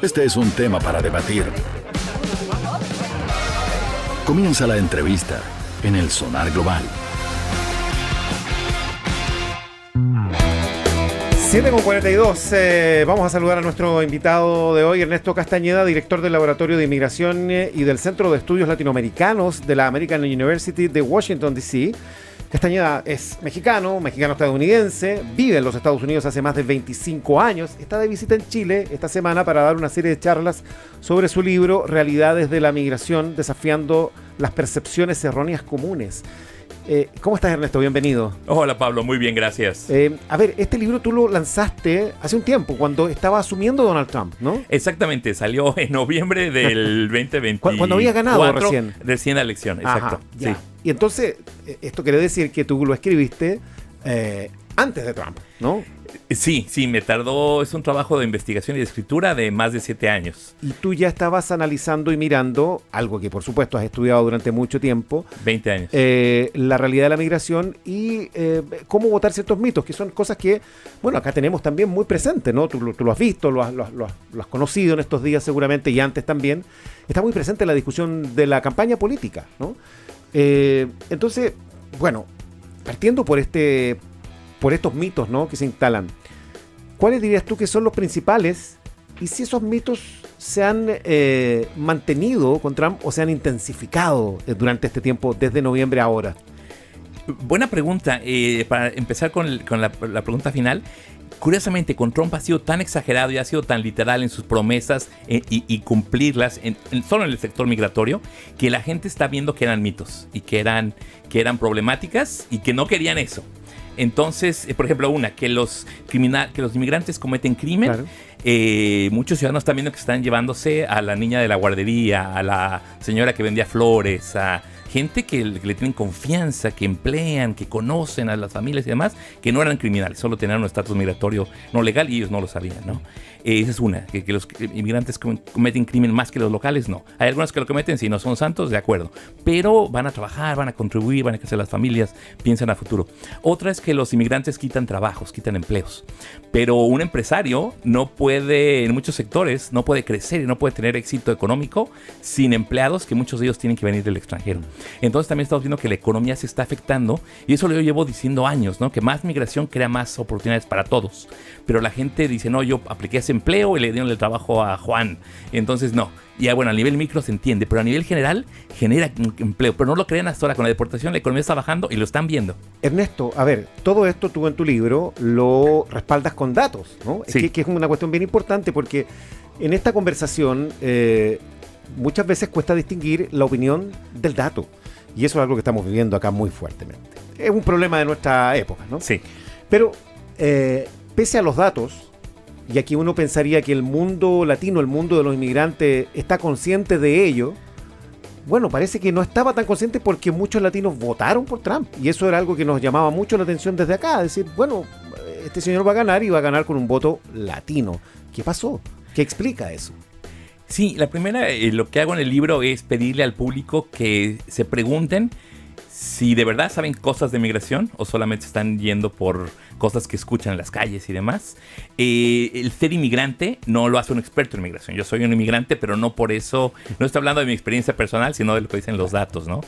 Este es un tema para debatir. Comienza la entrevista en el Sonar Global. 7:42. Vamos a saludar a nuestro invitado de hoy, Ernesto Castañeda, director del Laboratorio de Inmigración y del Centro de Estudios Latinoamericanos de la American University de Washington, D.C. Castañeda es mexicano-estadounidense, vive en los Estados Unidos hace más de 25 años, está de visita en Chile esta semana para dar una serie de charlas sobre su libro Realidades de la Migración, desafiando las percepciones erróneas comunes. ¿Cómo estás, Ernesto? Bienvenido. Hola, Pablo. Muy bien, gracias. A ver, este libro tú lo lanzaste hace un tiempo, cuando estaba asumiendo Donald Trump, ¿no? Exactamente. Salió en noviembre del 2024. Cuando había ganado recién. Recién la elección, exacto. Ajá, sí. Y entonces, esto quiere decir que tú lo escribiste antes de Trump, ¿no? Sí, me tardó. Es un trabajo de investigación y de escritura de más de 7 años. Y tú ya estabas analizando y mirando, algo que por supuesto has estudiado durante mucho tiempo. 20 años. La realidad de la migración y cómo votar ciertos mitos, que son cosas que, bueno, acá tenemos también muy presente, ¿no? Tú lo has visto, lo has conocido en estos días seguramente y antes también. Está muy presente en la discusión de la campaña política, ¿no? Entonces, bueno, partiendo por estos mitos, ¿no?, que se instalan, ¿cuáles dirías tú que son los principales? Y si esos mitos se han mantenido con Trump o se han intensificado durante este tiempo, desde noviembre a ahora. Buena pregunta. Para empezar con la pregunta final, curiosamente, con Trump ha sido tan exagerado y ha sido tan literal en sus promesas y cumplirlas solo en el sector migratorio, que la gente está viendo que eran mitos y que eran problemáticas y que no querían eso. Entonces, por ejemplo, que los inmigrantes cometen crimen. Claro. Muchos ciudadanos están viendo que están llevándose a la niña de la guardería, a la señora que vendía flores, a gente que le tienen confianza, que emplean, que conocen a las familias y demás, que no eran criminales, solo tenían un estatus migratorio no legal y ellos no lo sabían, ¿no? Esa es una, que los inmigrantes cometen crimen más que los locales, no. Hay algunos que lo cometen, si no son santos, de acuerdo, pero van a trabajar, van a contribuir, van a crecer las familias, piensan a futuro. Otra es que los inmigrantes quitan trabajos, quitan empleos, pero un empresario no puede, en muchos sectores, no puede crecer y no puede tener éxito económico sin empleados, que muchos de ellos tienen que venir del extranjero. Entonces también estamos viendo que la economía se está afectando y eso lo llevo diciendo años, ¿no? Que más migración crea más oportunidades para todos, pero la gente dice, no, yo apliqué ese empleo y le dieron el trabajo a Juan, entonces no. Y bueno, a nivel micro se entiende, pero a nivel general genera empleo, pero no lo crean hasta ahora. Con la deportación la economía está bajando y lo están viendo. Ernesto, a ver, todo esto tú en tu libro lo respaldas con datos, ¿no? Sí. Que es una cuestión bien importante porque en esta conversación muchas veces cuesta distinguir la opinión del dato. Y eso es algo que estamos viviendo acá muy fuertemente. Es un problema de nuestra época, ¿no? Sí. Pero pese a los datos, y aquí uno pensaría que el mundo latino, el mundo de los inmigrantes, está consciente de ello, bueno, parece que no estaba tan consciente porque muchos latinos votaron por Trump. Y eso era algo que nos llamaba mucho la atención desde acá. Decir, bueno, este señor va a ganar y va a ganar con un voto latino. ¿Qué pasó? ¿Qué explica eso? Sí, la primera, lo que hago en el libro es pedirle al público que se pregunten si de verdad saben cosas de migración o solamente están yendo por cosas que escuchan en las calles y demás. El ser inmigrante no lo hace un experto en migración. Yo soy un inmigrante, pero no por eso, no estoy hablando de mi experiencia personal, sino de lo que dicen los datos, ¿no?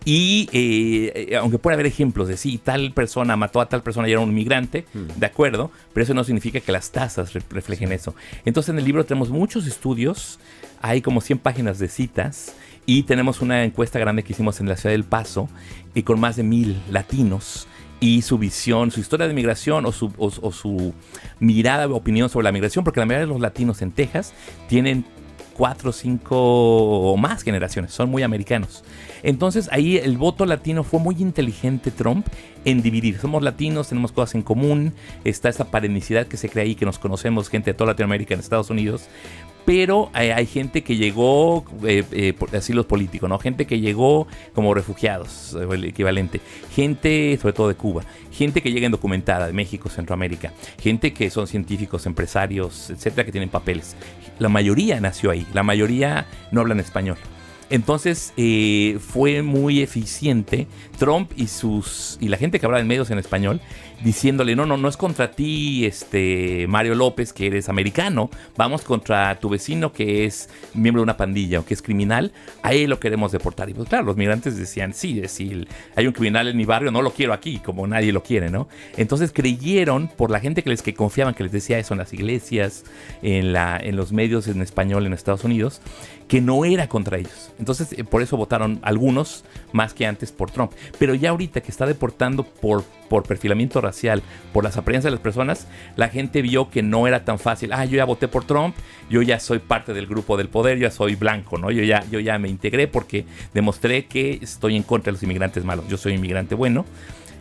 Y aunque puede haber ejemplos de sí, tal persona mató a tal persona y era un inmigrante, de acuerdo, pero eso no significa que las tasas reflejen eso. Entonces en el libro tenemos muchos estudios, hay como 100 páginas de citas, y tenemos una encuesta grande que hicimos en la ciudad del Paso y con más de 1,000 latinos y su visión, su historia de migración o su mirada o opinión sobre la migración, porque la mayoría de los latinos en Texas tienen 4, 5 o más generaciones, son muy americanos. Entonces ahí el voto latino fue muy inteligente Trump en dividir. Somos latinos, tenemos cosas en común, está esa parenicidad que se crea ahí, que nos conocemos, gente de toda Latinoamérica en Estados Unidos. Pero hay gente que llegó por asilos políticos, ¿no? Gente que llegó como refugiados, el equivalente. Gente, sobre todo de Cuba. Gente que llega indocumentada de México, Centroamérica. Gente que son científicos, empresarios, etcétera, que tienen papeles. La mayoría nació ahí. La mayoría no hablan español. Entonces fue muy eficiente Trump y la gente que hablaba en medios en español diciéndole, no es contra ti, Mario López, que eres americano, vamos contra tu vecino que es miembro de una pandilla o que es criminal, a él lo queremos deportar. Y pues claro, los migrantes decían, sí, hay un criminal en mi barrio, no lo quiero aquí, como nadie lo quiere, ¿no? Entonces creyeron, por la gente que confiaban, que les decía eso en las iglesias, en los medios en español en Estados Unidos, que no era contra ellos. Entonces, por eso votaron algunos más que antes por Trump. Pero ya ahorita que está deportando por perfilamiento racial, por las apariencias de las personas, la gente vio que no era tan fácil. Yo ya voté por Trump, yo ya soy parte del grupo del poder, yo ya soy blanco, ¿no? Yo ya me integré porque demostré que estoy en contra de los inmigrantes malos. Yo soy inmigrante bueno.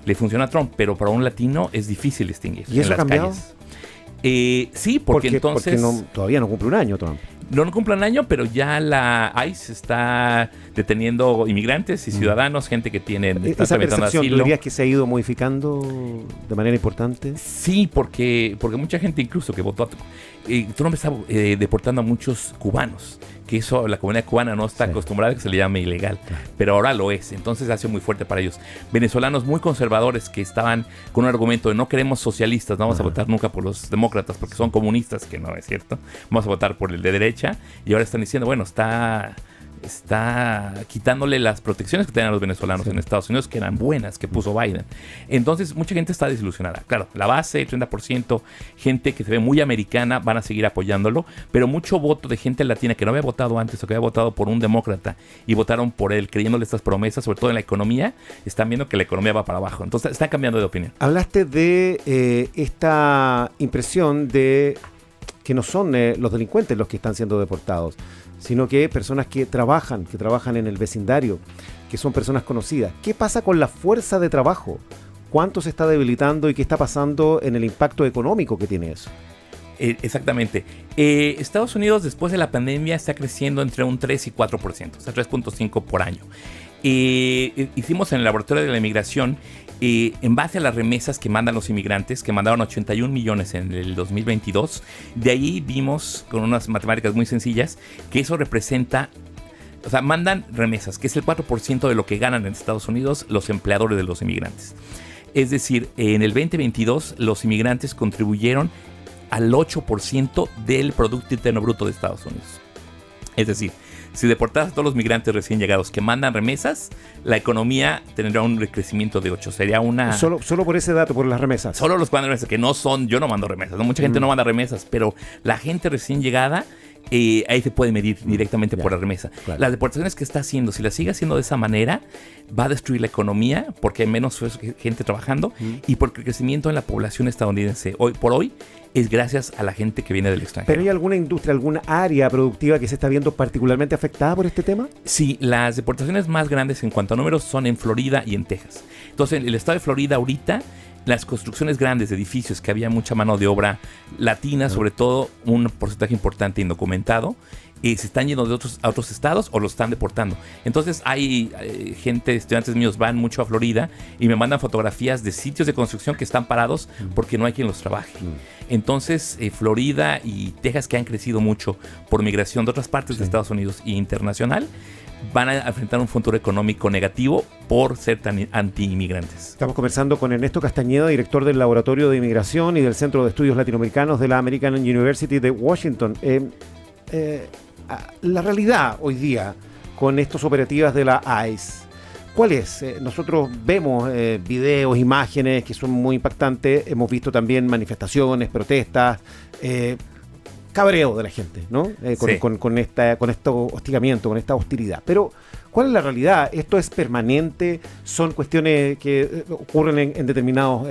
Le funciona a Trump, pero para un latino es difícil distinguir. ¿Y eso ha cambiado? Sí, porque entonces... Porque todavía no cumple un año Trump. No cumple un año, pero ya la ICE está deteniendo inmigrantes y ciudadanos, gente que está ¿Esa tramitando percepción asilo. tú dirías que se ha ido modificando de manera importante? Sí, porque mucha gente incluso que votó Trump está deportando a muchos cubanos, que eso la comunidad cubana no está acostumbrada a que se le llame ilegal, pero ahora lo es, entonces ha sido muy fuerte para ellos. Venezolanos muy conservadores que estaban con un argumento de no queremos socialistas, no vamos a votar nunca por los demócratas porque son comunistas, que no es cierto, vamos a votar por el de derecha, y ahora están diciendo, bueno, está quitándole las protecciones que tenían los venezolanos en Estados Unidos, que eran buenas, que puso Biden. Entonces, mucha gente está desilusionada. Claro, la base, 30%, gente que se ve muy americana, van a seguir apoyándolo, pero mucho voto de gente latina que no había votado antes o que había votado por un demócrata y votaron por él, creyéndole estas promesas, sobre todo en la economía, están viendo que la economía va para abajo. Entonces, están cambiando de opinión. Hablaste de esta impresión de que no son los delincuentes los que están siendo deportados, sino que personas que trabajan en el vecindario, que son personas conocidas. ¿Qué pasa con la fuerza de trabajo? ¿Cuánto se está debilitando y qué está pasando en el impacto económico que tiene eso? Exactamente. Estados Unidos después de la pandemia está creciendo entre un 3 y 4%, o sea, 3.5 por año. Hicimos en el laboratorio de la inmigración, en base a las remesas que mandan los inmigrantes, que mandaron 81 millones en el 2022, de ahí vimos con unas matemáticas muy sencillas que eso representa, o sea, mandan remesas, que es el 4% de lo que ganan en Estados Unidos los empleadores de los inmigrantes. Es decir, en el 2022 los inmigrantes contribuyeron al 8% del Producto Interno Bruto de Estados Unidos. Es decir, si deportaras a todos los migrantes recién llegados que mandan remesas, la economía tendrá un crecimiento de 8. Sería una... Solo por ese dato, por las remesas. Solo los que mandan remesas, que no son... Yo no mando remesas, ¿no? Mucha gente no manda remesas, pero la gente recién llegada, ahí se puede medir directamente por la remesa. Claro. Las deportaciones que está haciendo, si las sigue haciendo de esa manera, va a destruir la economía porque hay menos gente trabajando y porque el crecimiento en la población estadounidense hoy por hoy es gracias a la gente que viene del extranjero. ¿Pero hay alguna industria, alguna área productiva que se está viendo particularmente afectada por este tema? Sí, las deportaciones más grandes en cuanto a números son en Florida y en Texas. Entonces, en el estado de Florida ahorita, las construcciones grandes de edificios, que había mucha mano de obra latina, sobre todo un porcentaje importante indocumentado, se están yendo a otros estados o los están deportando. Entonces hay gente, estudiantes míos van mucho a Florida y me mandan fotografías de sitios de construcción que están parados porque no hay quien los trabaje. Entonces Florida y Texas, que han crecido mucho por migración de otras partes de Estados Unidos e internacional, van a enfrentar un futuro económico negativo por ser tan anti-inmigrantes. Estamos conversando con Ernesto Castañeda, director del Laboratorio de Inmigración y del Centro de Estudios Latinoamericanos de la American University de Washington. La realidad hoy día con estos operativas de la ICE, ¿cuál es? Nosotros vemos videos, imágenes que son muy impactantes, hemos visto también manifestaciones, protestas, cabreo de la gente, ¿no? Con este hostigamiento, con esta hostilidad. Pero, ¿cuál es la realidad? ¿Esto es permanente? ¿Son cuestiones que ocurren en determinados...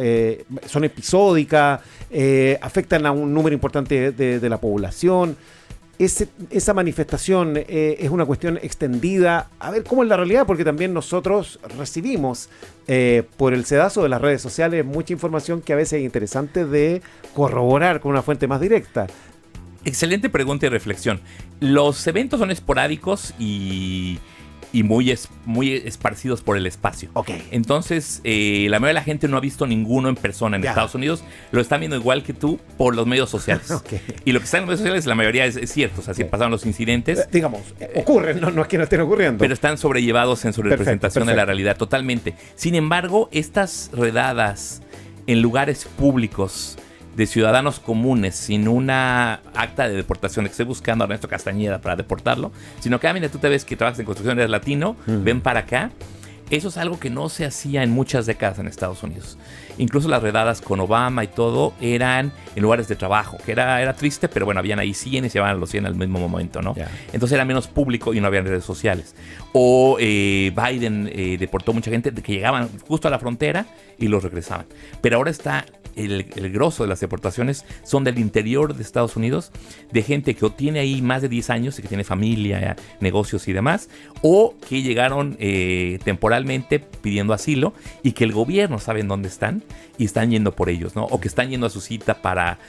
son episódicas? ¿Afectan a un número importante de la población? Esa manifestación es una cuestión extendida. A ver, ¿cómo es la realidad? Porque también nosotros recibimos por el sedazo de las redes sociales mucha información que a veces es interesante de corroborar con una fuente más directa. Excelente pregunta y reflexión. Los eventos son esporádicos y y muy esparcidos por el espacio. Okay. Entonces, la mayoría de la gente no ha visto ninguno en persona en Estados Unidos. Lo están viendo igual que tú por los medios sociales. Okay. Y lo que está en los medios sociales, la mayoría es cierto. O sea, si pasaron los incidentes. Digamos, ocurren, no es que no estén ocurriendo. Pero están sobrellevados en su representación de la perfecto. realidad, totalmente. Sin embargo, estas redadas en lugares públicos de ciudadanos comunes sin una acta de deportación de que estoy buscando a Ernesto Castañeda para deportarlo, sino que, mira, tú te ves que trabajas en construcción, eres latino, ven para acá. Eso es algo que no se hacía en muchas décadas en Estados Unidos. Incluso las redadas con Obama y todo eran en lugares de trabajo, que era triste, pero bueno, habían ahí 100 y se llevaban los 100 al mismo momento, ¿no? Yeah. Entonces era menos público y no había redes sociales. O Biden deportó mucha gente que llegaban justo a la frontera y los regresaban. Pero ahora está el grosso de las deportaciones son del interior de Estados Unidos, de gente que o tiene ahí más de 10 años y que tiene familia, negocios y demás, o que llegaron temporalmente pidiendo asilo y que el gobierno sabe en dónde están y están yendo por ellos, ¿no? O que están yendo a su cita para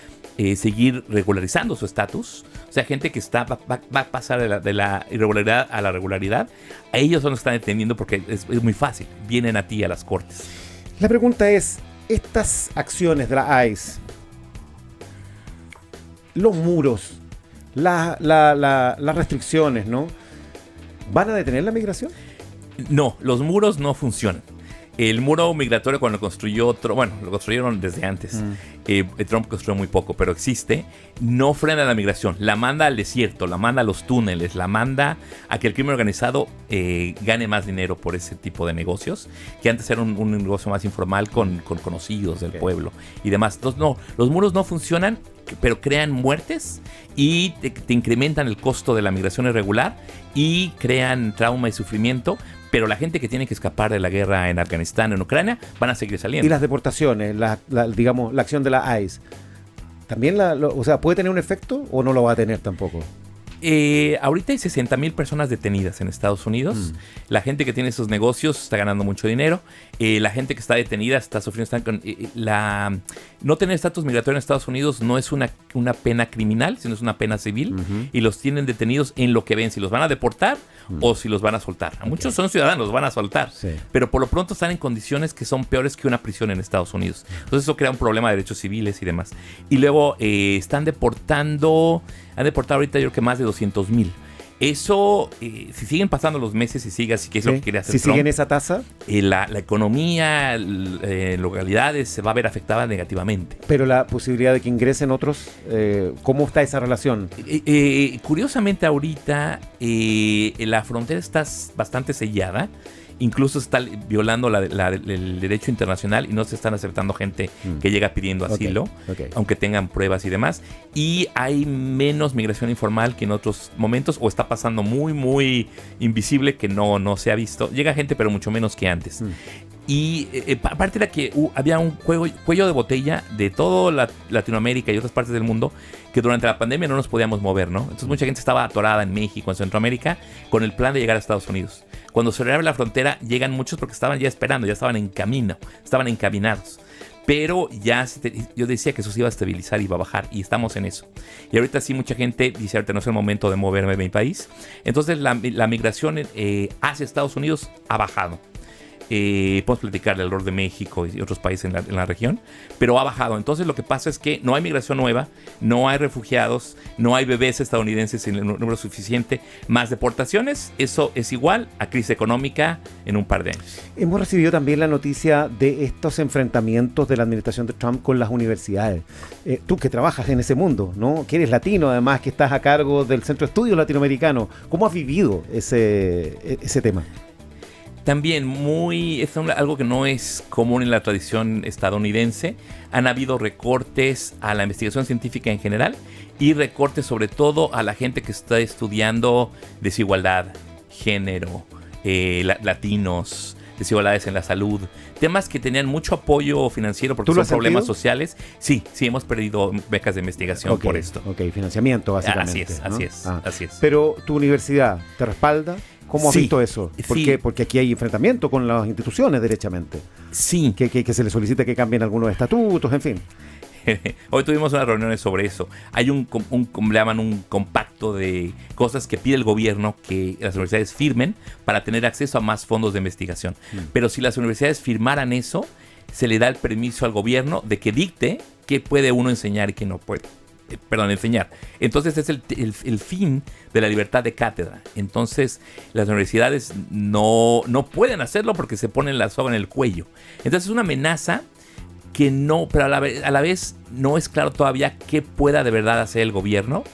seguir regularizando su estatus. O sea, gente que va a pasar de la irregularidad a la regularidad. A ellos son los que están deteniendo porque es muy fácil. Vienen a ti a las cortes. La pregunta es, estas acciones de la ICE, los muros, las restricciones, ¿no? ¿Van a detener la migración? No, los muros no funcionan. El muro migratorio cuando lo construyó Trump, bueno, lo construyeron desde antes. Trump construyó muy poco, pero existe. No frena la migración. La manda al desierto, la manda a los túneles, la manda a que el crimen organizado gane más dinero por ese tipo de negocios, que antes era un negocio más informal con conocidos del pueblo y demás. Entonces, no, los muros no funcionan, pero crean muertes y te incrementan el costo de la migración irregular y crean trauma y sufrimiento. Pero la gente que tiene que escapar de la guerra en Afganistán, en Ucrania, van a seguir saliendo. Y las deportaciones, digamos, la acción de la ICE, ¿también o sea, puede tener un efecto o no lo va a tener tampoco? Ahorita hay 60,000 personas detenidas en Estados Unidos. La gente que tiene esos negocios está ganando mucho dinero. La gente que está detenida está sufriendo. No tener estatus migratorio en Estados Unidos no es una pena criminal, sino es una pena civil. Y los tienen detenidos en lo que ven, si los van a deportar o si los van a soltar. A muchos son ciudadanos, los van a soltar. Sí. Pero por lo pronto están en condiciones que son peores que una prisión en Estados Unidos. Entonces eso crea un problema de derechos civiles y demás. Y luego han deportado ahorita yo creo que más de 200,000. Eso, si siguen pasando los meses y sigue así, que es lo que quiere hacer si Trump, siguen esa tasa, la economía, localidades se va a ver afectada negativamente. Pero la posibilidad de que ingresen otros, ¿cómo está esa relación? Curiosamente ahorita la frontera está bastante sellada. Incluso está violando el derecho internacional y no se están aceptando gente que llega pidiendo asilo, aunque tengan pruebas y demás. Y hay menos migración informal que en otros momentos, o está pasando muy, muy invisible que no se ha visto. Llega gente, pero mucho menos que antes. Y aparte era que había un cuello de botella de toda Latinoamérica y otras partes del mundo que durante la pandemia no nos podíamos mover, ¿no? Entonces mucha gente estaba atorada en México, en Centroamérica, con el plan de llegar a Estados Unidos. Cuando se reabre la frontera, llegan muchos porque estaban ya esperando, ya estaban en camino, estaban encaminados. Pero ya yo decía que eso se iba a estabilizar y iba a bajar, y estamos en eso. Y ahorita sí mucha gente dice, ahorita no es el momento de moverme de mi país. Entonces la migración hacia Estados Unidos ha bajado. Podemos platicar del error de México y otros países en la región, pero ha bajado. Entonces lo que pasa es que no hay migración nueva, no hay refugiados, no hay bebés estadounidenses en el número suficiente, más deportaciones. Eso es igual a crisis económica en un par de años. Hemos recibido también la noticia de estos enfrentamientos de la administración de Trump con las universidades. Tú que trabajas en ese mundo, ¿no? Que eres latino, además, que estás a cargo del Centro de Estudios Latinoamericano. ¿Cómo has vivido ese tema? También es algo que no es común en la tradición estadounidense. Han habido recortes a la investigación científica en general y recortes sobre todo a la gente que está estudiando desigualdad, género, latinos, desigualdades en la salud, temas que tenían mucho apoyo financiero porque son problemas sociales. Sí, hemos perdido becas de investigación por esto. Financiamiento básicamente. Así es. Pero tu universidad te respalda. ¿Cómo has visto eso? Sí. Porque aquí hay enfrentamiento con las instituciones, derechamente. Sí. Que se les solicita que cambien algunos estatutos, en fin. Hoy tuvimos unas reuniones sobre eso. Hay le llaman un compacto de cosas que pide el gobierno que las universidades firmen para tener acceso a más fondos de investigación. Pero si las universidades firmaran eso, se le da el permiso al gobierno de que dicte qué puede uno enseñar y qué no puede. Enseñar. Entonces es el fin de la libertad de cátedra. Entonces las universidades no pueden hacerlo porque se ponen la soga en el cuello. Entonces es una amenaza que no, pero a la vez no es claro todavía qué pueda de verdad hacer el gobierno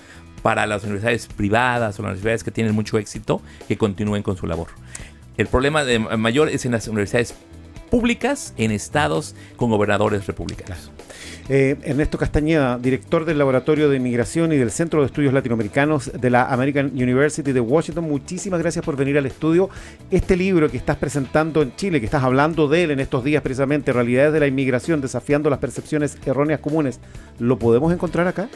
para las universidades privadas o las universidades que tienen mucho éxito que continúen con su labor. El problema mayor es en las universidades públicas en estados con gobernadores republicanos. Ernesto Castañeda, director del Laboratorio de Inmigración y del Centro de Estudios Latinoamericanos de la American University de Washington, muchísimas gracias por venir al estudio. Este libro que estás presentando en Chile, que estás hablando de él en estos días precisamente, Realidades de la Inmigración, desafiando las percepciones erróneas comunes, ¿lo podemos encontrar acá?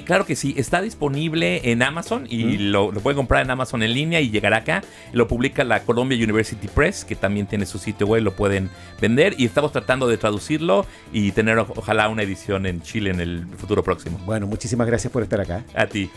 Claro que sí, está disponible en Amazon y lo pueden comprar en Amazon en línea y llegará acá. Lo publica la Columbia University Press, que también tiene su sitio web, lo pueden vender. Y estamos tratando de traducirlo y tener ojalá una edición en Chile en el futuro próximo. Bueno, muchísimas gracias por estar acá. A ti.